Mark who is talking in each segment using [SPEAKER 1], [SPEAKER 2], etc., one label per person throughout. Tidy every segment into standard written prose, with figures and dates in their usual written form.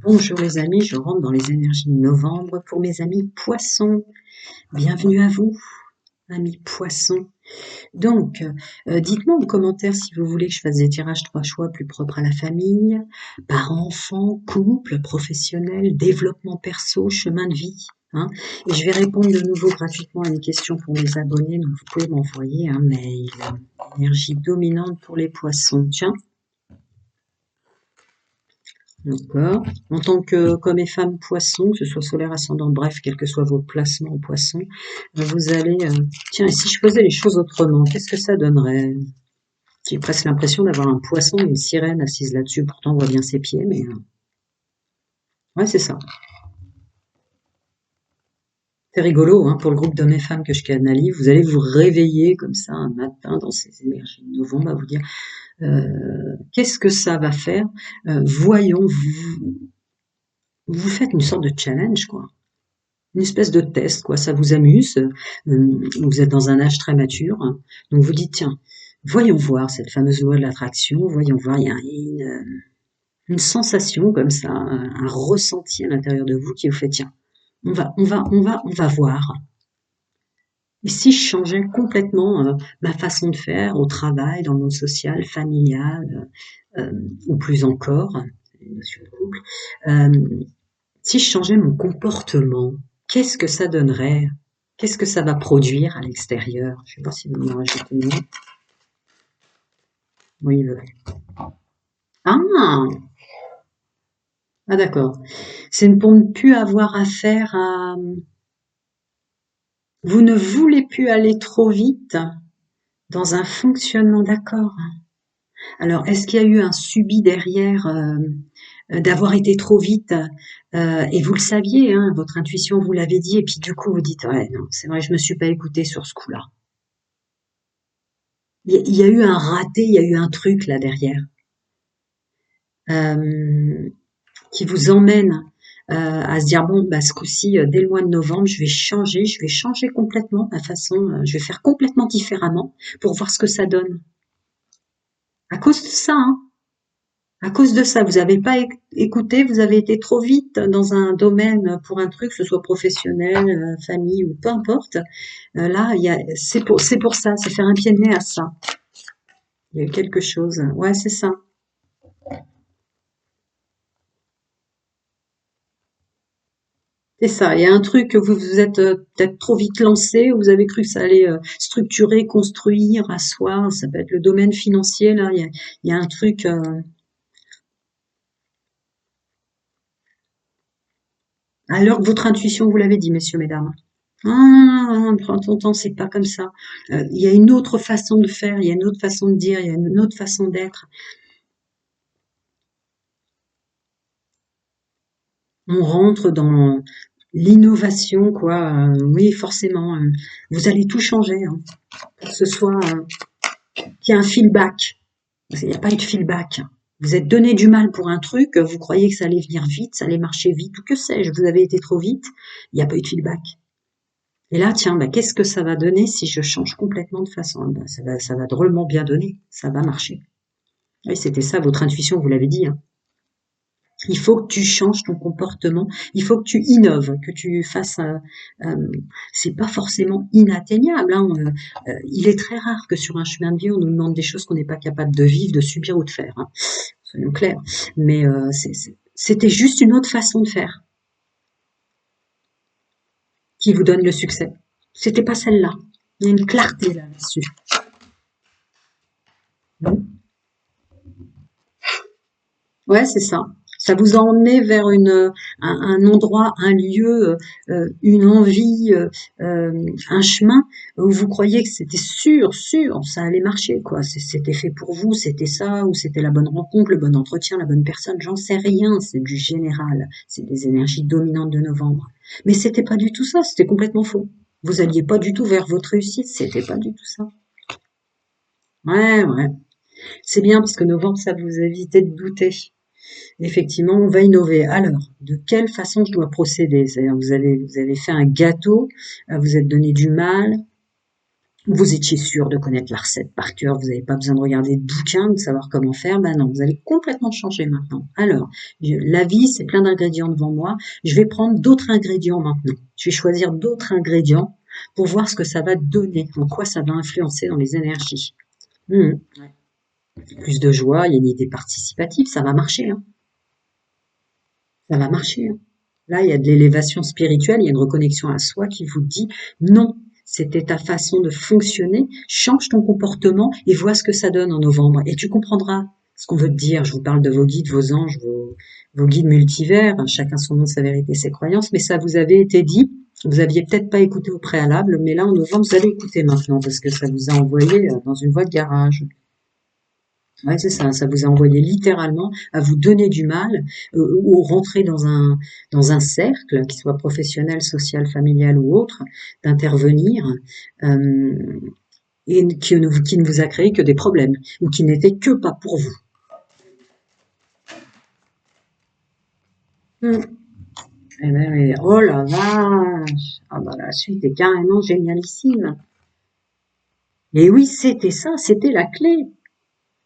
[SPEAKER 1] Bonjour les amis, je rentre dans les énergies de novembre pour mes amis poissons. Bienvenue à vous, amis poissons. Donc, dites-moi en commentaire si vous voulez que je fasse des tirages 3 choix plus propres à la famille, par enfant, couple, professionnel, développement perso, chemin de vie. Hein. Et je vais répondre de nouveau gratuitement à une question pour mes abonnés, donc vous pouvez m'envoyer un mail. Énergie dominante pour les poissons. Tiens. D'accord. En tant qu'homme et femme poisson, que ce soit solaire, ascendant, bref, quel que soit vos placements en poisson, vous allez... Tiens, et si je faisais les choses autrement, qu'est-ce que ça donnerait? J'ai presque l'impression d'avoir un poisson et une sirène assise là-dessus. Pourtant, on voit bien ses pieds, mais... ouais, c'est ça. C'est rigolo, hein, pour le groupe d'hommes et femmes que je canalise. Vous allez vous réveiller comme ça un matin dans ces énergies de novembre, à vous dire qu'est-ce que ça va faire. Voyons, vous faites une sorte de challenge, quoi. Une espèce de test, quoi. Ça vous amuse. Vous êtes dans un âge très mature. Hein. Donc vous dites, tiens, voyons voir cette fameuse loi de l'attraction. Voyons voir, il y a une sensation comme ça, un ressenti à l'intérieur de vous qui vous fait, tiens, on va voir. Et si je changeais complètement ma façon de faire au travail, dans le monde social, familial, ou plus encore, les notions de couple, si je changeais mon comportement, qu'est-ce que ça donnerait? Qu'est-ce que ça va produire à l'extérieur? Je vais voir si vous m'en rajoutez une. Oui, il veut. Ah! Ah d'accord. C'est pour ne plus avoir affaire à... Vous ne voulez plus aller trop vite dans un fonctionnement, d'accord. Alors, est-ce qu'il y a eu un subi derrière d'avoir été trop vite et vous le saviez, hein, votre intuition vous l'avait dit, et puis du coup vous dites, ouais, non, c'est vrai, je me suis pas écoutée sur ce coup-là. Il y a eu un raté, il y a eu un truc là derrière euh, qui vous emmène à se dire bon, bah, ce coup-ci, dès le mois de novembre, je vais changer complètement ma façon, je vais faire complètement différemment pour voir ce que ça donne. À cause de ça, hein, à cause de ça, vous n'avez pas écouté, vous avez été trop vite dans un domaine pour un truc, que ce soit professionnel, famille ou peu importe. Là, c'est pour ça, c'est faire un pied de nez à ça. Il y a eu quelque chose. Ouais, c'est ça. C'est ça, il y a un truc que vous vous êtes peut-être trop vite lancé, vous avez cru que ça allait structurer, construire, asseoir, ça peut être le domaine financier, là, il y a un truc, alors que votre intuition vous l'avez dit, messieurs, mesdames. Ah, prends ton temps, c'est pas comme ça. Il y a une autre façon de faire, il y a une autre façon de dire, il y a une autre façon d'être. On rentre dans l'innovation, quoi. Oui, forcément, vous allez tout changer, hein, pour que ce soit qu'il y ait un feedback. Il n'y a pas eu de feedback. Vous êtes donné du mal pour un truc, vous croyez que ça allait venir vite, ça allait marcher vite, ou que sais-je, vous avez été trop vite, il n'y a pas eu de feedback. Et là, tiens, bah, qu'est-ce que ça va donner si je change complètement de façon? Bah, ça va drôlement bien donner, ça va marcher. Oui, c'était ça, votre intuition, vous l'avez dit. Hein. Il faut que tu changes ton comportement, il faut que tu innoves, que tu fasses. Euh, c'est pas forcément inatteignable. Hein. Il est très rare que sur un chemin de vie, on nous demande des choses qu'on n'est pas capable de vivre, de subir ou de faire. Hein. Soyons clairs. Mais c'était juste une autre façon de faire qui vous donne le succès. C'était pas celle-là. Il y a une clarté là-dessus. Ouais, c'est ça. Ça vous a emmené vers un endroit, un lieu, une envie, un chemin où vous croyez que c'était sûr, ça allait marcher, quoi. C'était fait pour vous, c'était ça, ou c'était la bonne rencontre, le bon entretien, la bonne personne, j'en sais rien, c'est du général, c'est des énergies dominantes de novembre. Mais c'était pas du tout ça, c'était complètement faux. Vous alliez pas du tout vers votre réussite, c'était pas du tout ça. Ouais, ouais. C'est bien parce que novembre, ça vous évite de douter. Effectivement, on va innover. Alors, de quelle façon je dois procéder? C'est-à-dire, vous avez fait un gâteau, vous êtes donné du mal, Vous étiez sûr de connaître la recette par cœur, vous n'avez pas besoin de regarder de bouquin, de savoir comment faire. Ben non, vous allez complètement changer maintenant. Alors, la vie, c'est plein d'ingrédients devant moi. Je vais prendre d'autres ingrédients maintenant. Je vais choisir d'autres ingrédients pour voir ce que ça va donner, en quoi ça va influencer dans les énergies. Mhm. Plus de joie, il y a une idée participative, ça va marcher, hein. Ça va marcher, hein. Là, il y a de l'élévation spirituelle, il y a une reconnexion à soi qui vous dit non, c'était ta façon de fonctionner, change ton comportement et vois ce que ça donne en novembre. Et tu comprendras ce qu'on veut te dire. Je vous parle de vos guides, vos anges, vos guides multivers, chacun son nom, sa vérité, ses croyances, mais ça vous avait été dit. Vous aviez peut-être pas écouté au préalable, mais là, en novembre, vous allez écouter maintenant parce que ça vous a envoyé dans une voie de garage. Ouais, c'est ça, ça vous a envoyé littéralement à vous donner du mal ou rentrer dans un cercle, qu'il soit professionnel, social, familial ou autre, d'intervenir euh, et qui ne vous a créé que des problèmes ou qui n'était que pas pour vous. Hmm. Eh ben, oh la vache! Ah bah la suite est carrément génialissime. Et oui, c'était ça, c'était la clé.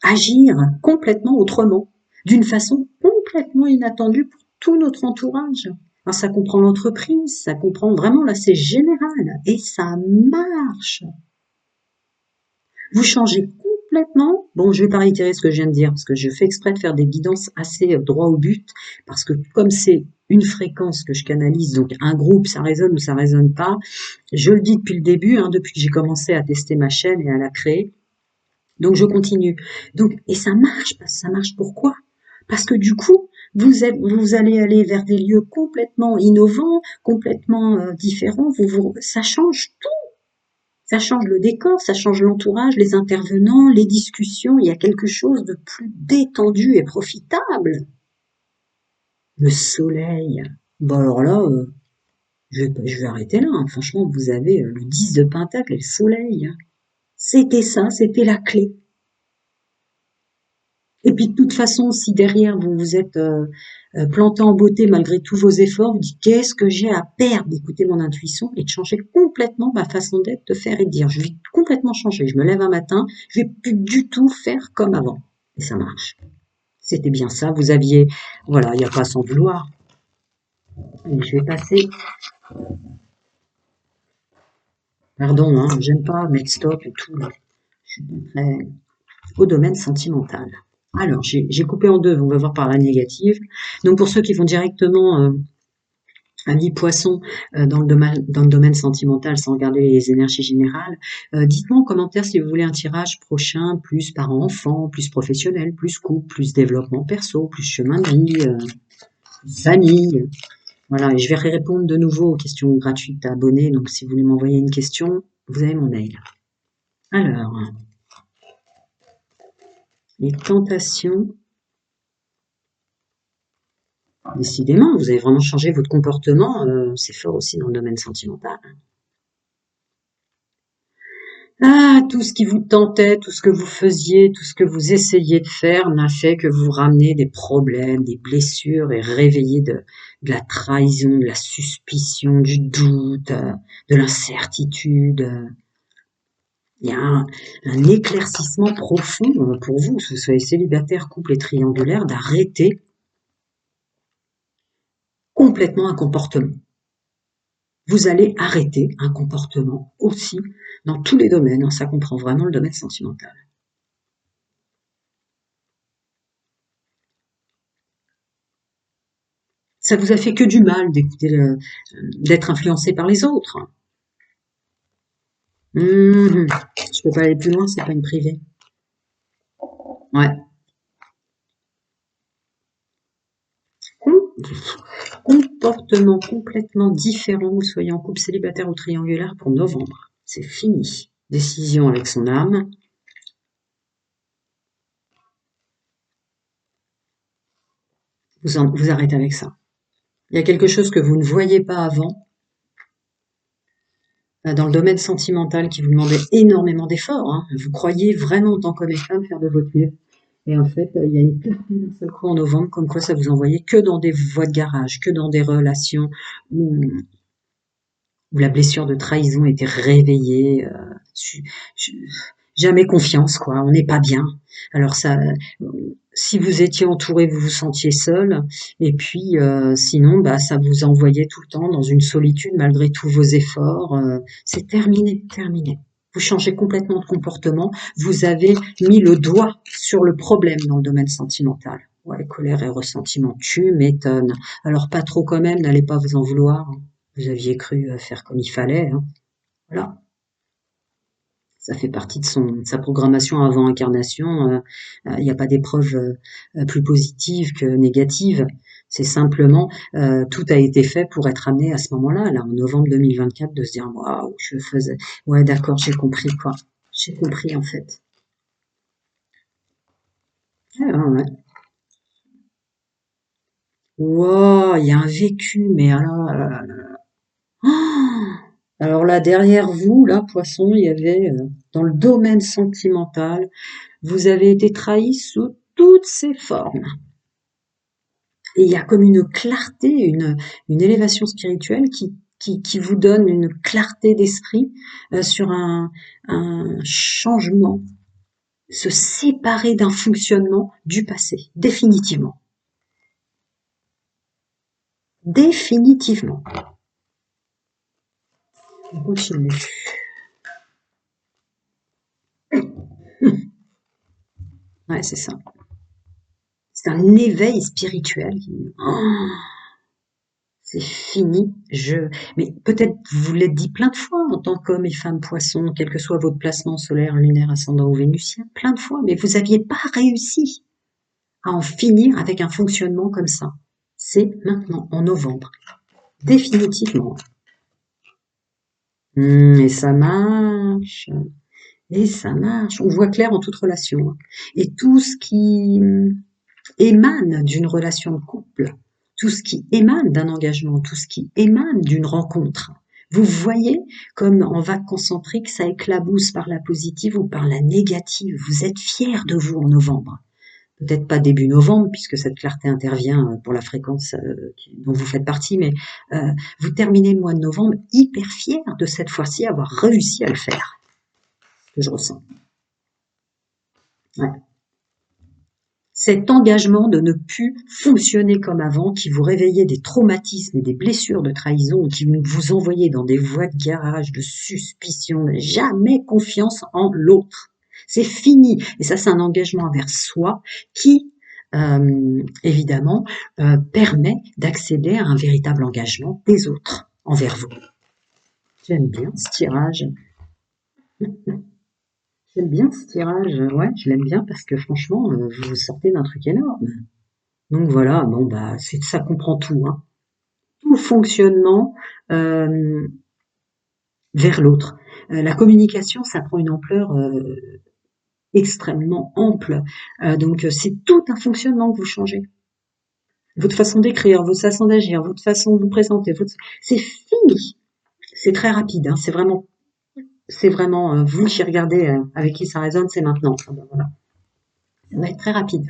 [SPEAKER 1] Agir complètement autrement, d'une façon complètement inattendue pour tout notre entourage. Alors ça comprend l'entreprise, ça comprend vraiment, là c'est général, et ça marche. Vous changez complètement, bon je vais pas réitérer ce que je viens de dire, parce que je fais exprès de faire des guidances assez droit au but, parce que comme c'est une fréquence que je canalise, donc un groupe, ça résonne ou ça résonne pas, je le dis depuis le début, hein, depuis que j'ai commencé à tester ma chaîne et à la créer, donc je continue. Donc et ça marche, ça marche pourquoi? Parce que du coup, vous allez aller vers des lieux complètement innovants, complètement différents. Ça change tout. Ça change le décor, ça change l'entourage, les intervenants, les discussions. Il y a quelque chose de plus détendu et profitable. Le soleil. Bon alors là, je vais arrêter là, hein. Franchement, vous avez le 10 de Pentacle et le soleil. C'était ça, c'était la clé. Et puis de toute façon, si derrière vous vous êtes planté en beauté malgré tous vos efforts, vous dites qu'est-ce que j'ai à perdre d'écouter mon intuition et de changer complètement ma façon d'être, de faire et de dire. Je vais complètement changer. Je me lève un matin, je vais plus du tout faire comme avant. Et ça marche. C'était bien ça. Vous aviez, voilà, il n'y a pas à s'en vouloir. Et je vais passer, pardon, hein, j'aime pas mettre stop et tout. Là. Je suis très au domaine sentimental. Alors, j'ai coupé en deux, on va voir par la négative. Donc, pour ceux qui vont directement amis poisson dans le domaine sentimental sans regarder les énergies générales, dites-moi en commentaire si vous voulez un tirage prochain, plus parents-enfants, plus professionnel, plus couple, plus développement perso, plus chemin de vie, famille. Voilà, et je vais répondre de nouveau aux questions gratuites à abonnés, donc si vous voulez m'envoyer une question, vous avez mon mail. Alors, les tentations. Décidément, vous avez vraiment changé votre comportement, c'est fort aussi dans le domaine sentimental. Ah, tout ce qui vous tentait, tout ce que vous faisiez, tout ce que vous essayiez de faire n'a fait que vous ramener des problèmes, des blessures et réveiller de la trahison, de la suspicion, du doute, de l'incertitude. Il y a un éclaircissement profond pour vous, que ce soit célibataire, couple et triangulaire, d'arrêter complètement un comportement. Vous allez arrêter un comportement aussi dans tous les domaines, hein, ça comprend vraiment le domaine sentimental. Ça vous a fait que du mal d'écouter d'être influencé par les autres. Je peux pas aller plus loin, c'est pas une privée. Ouais. Comportement complètement différent, vous soyez en couple célibataire ou triangulaire pour novembre. C'est fini. Décision avec son âme. Vous arrêtez avec ça. Il y a quelque chose que vous ne voyez pas avant, dans le domaine sentimental qui vous demandait énormément d'efforts. Hein. Vous croyez vraiment en tant qu'homme et femme faire de votre mieux. Et en fait, il y a une clarté d'un seul coup en novembre, comme quoi ça vous envoyait que dans des voies de garage, que dans des relations où où la blessure de trahison était réveillée, su- su- jamais confiance, quoi, on n'est pas bien. Alors ça, si vous étiez entouré, vous vous sentiez seul, et puis sinon, bah, ça vous envoyait tout le temps dans une solitude malgré tous vos efforts. C'est terminé, terminé. Vous changez complètement de comportement, vous avez mis le doigt sur le problème dans le domaine sentimental. Ouais, colère et ressentiment, tu m'étonnes. Alors pas trop quand même, n'allez pas vous en vouloir. Vous aviez cru faire comme il fallait, hein. Voilà, ça fait partie de sa programmation avant incarnation. Il n'y a pas d'épreuve plus positive que négative. C'est simplement, tout a été fait pour être amené à ce moment-là, là, en novembre 2024, de se dire, waouh, je faisais, ouais, d'accord, j'ai compris, quoi. J'ai compris, en fait. Ouais, ouais, ouais. Wow, il y a un vécu, mais alors, ah, alors là, derrière vous, là, poisson, il y avait, dans le domaine sentimental, vous avez été trahi sous toutes ses formes. Et il y a comme une clarté, une élévation spirituelle qui vous donne une clarté d'esprit sur un changement, se séparer d'un fonctionnement du passé, définitivement. Définitivement. On continue. Ouais, c'est ça. C'est un éveil spirituel. Oh, c'est fini. Mais peut-être vous l'êtes dit plein de fois en tant qu'homme et femme poisson, quel que soit votre placement solaire, lunaire, ascendant ou vénusien, plein de fois, mais vous n'aviez pas réussi à en finir avec un fonctionnement comme ça. C'est maintenant, en novembre, définitivement. Et ça marche, et ça marche. On voit clair en toute relation, hein. Et tout ce qui émane d'une relation de couple, tout ce qui émane d'un engagement, tout ce qui émane d'une rencontre. Vous voyez comme en vague concentrique, ça éclabousse par la positive ou par la négative. Vous êtes fiers de vous en novembre. Peut-être pas début novembre, puisque cette clarté intervient pour la fréquence dont vous faites partie, mais vous terminez le mois de novembre hyper fier de cette fois-ci avoir réussi à le faire, que je ressens. Ouais. Cet engagement de ne plus fonctionner comme avant, qui vous réveillait des traumatismes et des blessures de trahison, qui vous envoyait dans des voies de garage, de suspicion, jamais confiance en l'autre. C'est fini. Et ça, c'est un engagement envers soi qui, évidemment, permet d'accéder à un véritable engagement des autres envers vous. J'aime bien ce tirage. J'aime bien ce tirage. Ouais, je l'aime bien parce que franchement, vous sortez d'un truc énorme. Donc voilà, bon bah ça comprend tout, hein. Tout le fonctionnement vers l'autre. La communication, ça prend une ampleur extrêmement ample. Donc c'est tout un fonctionnement que vous changez. Votre façon d'écrire, votre façon d'agir, votre façon de vous présenter, c'est fini. C'est très rapide, hein. C'est vraiment vous qui regardez avec qui ça résonne, c'est maintenant. Enfin, ben, voilà. Ça va être très rapide.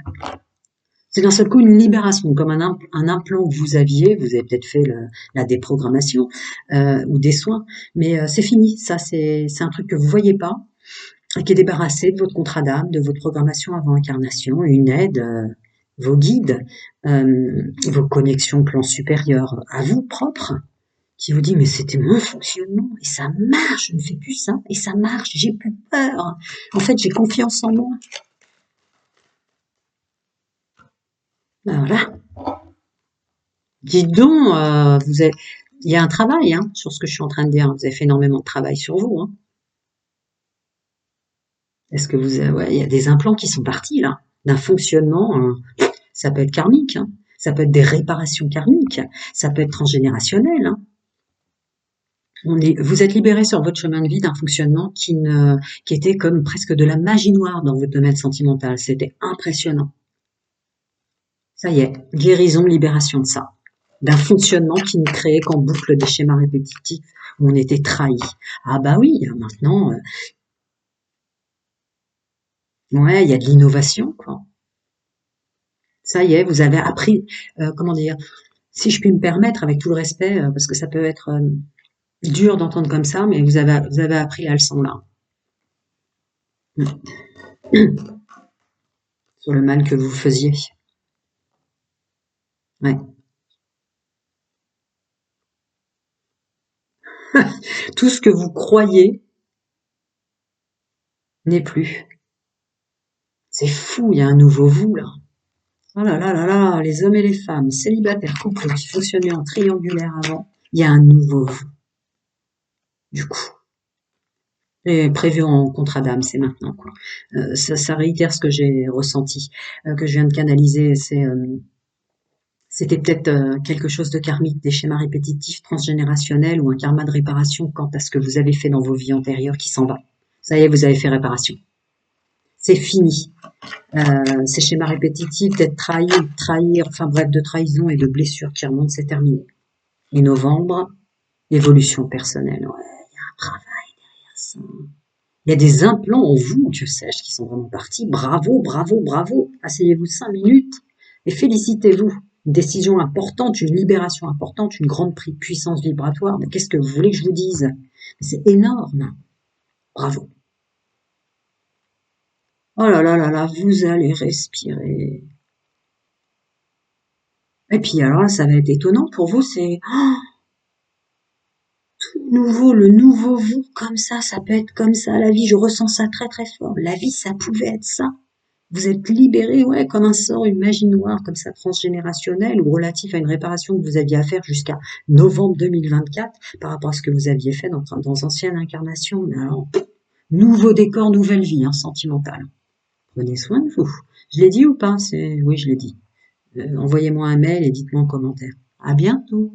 [SPEAKER 1] C'est d'un seul coup une libération, comme un implant que vous avez peut-être fait la déprogrammation ou des soins, mais c'est fini. Ça, c'est un truc que vous voyez pas, qui est débarrassé de votre contrat d'âme, de votre programmation avant incarnation, une aide, vos guides, vos connexions plan supérieur à vous propre, qui vous dit mais c'était mon fonctionnement et ça marche, je ne fais plus ça et ça marche, j'ai plus peur. En fait, j'ai confiance en moi. Ben voilà. Dis donc, il y a un travail hein, sur ce que je suis en train de dire. Vous avez fait énormément de travail sur vous, hein. Est-ce que ouais, il y a des implants qui sont partis là, d'un fonctionnement. Ça peut être karmique, hein. Ça peut être des réparations karmiques, ça peut être transgénérationnel, hein. Vous êtes libéré sur votre chemin de vie d'un fonctionnement qui était comme presque de la magie noire dans votre domaine sentimental. C'était impressionnant. Ça y est, guérison, libération de ça. D'un fonctionnement qui ne créait qu'en boucle des schémas répétitifs où on était trahi. Ah bah oui, maintenant, ouais, il y a de l'innovation, quoi. Ça y est, vous avez appris, comment dire, si je puis me permettre, avec tout le respect, parce que ça peut être Dur d'entendre comme ça, mais vous avez appris la leçon là. Sur le mal que vous faisiez. Ouais. Tout ce que vous croyez n'est plus. C'est fou, il y a un nouveau vous là. Oh là là là là, les hommes et les femmes, célibataires, couples qui fonctionnaient en triangulaire avant, il y a un nouveau vous, du coup. Et prévu en contrat d'âme, c'est maintenant, quoi. Ça réitère ce que j'ai ressenti, que je viens de canaliser. C'était peut-être quelque chose de karmique, des schémas répétitifs transgénérationnels ou un karma de réparation quant à ce que vous avez fait dans vos vies antérieures qui s'en va. Ça y est, vous avez fait réparation. C'est fini. Ces schémas répétitifs d'être trahi, de trahir, enfin bref, de trahison et de blessures qui remontent, c'est terminé. Et novembre, évolution personnelle. Ouais, il y a un travail derrière ça. Il y a des implants en vous, Dieu sait, qui sont vraiment partis. Bravo, bravo, bravo. Asseyez-vous 5 minutes et félicitez-vous. Une décision importante, une libération importante, une grande puissance vibratoire. Mais qu'est-ce que vous voulez que je vous dise? C'est énorme. Bravo. Oh là là là là, vous allez respirer. Et puis alors là, ça va être étonnant pour vous, c'est tout nouveau, le nouveau vous, comme ça peut être comme ça, la vie, je ressens ça très très fort. La vie, ça pouvait être ça. Vous êtes libéré, ouais, comme un sort, une magie noire, comme ça, transgénérationnelle ou relatif à une réparation que vous aviez à faire jusqu'à novembre 2024 par rapport à ce que vous aviez fait dans anciennes incarnations. Mais alors, nouveau décor, nouvelle vie, hein, sentimentale. Prenez soin de vous. Je l'ai dit ou pas? Oui, je l'ai dit. Envoyez-moi un mail et dites-moi en commentaire. À bientôt.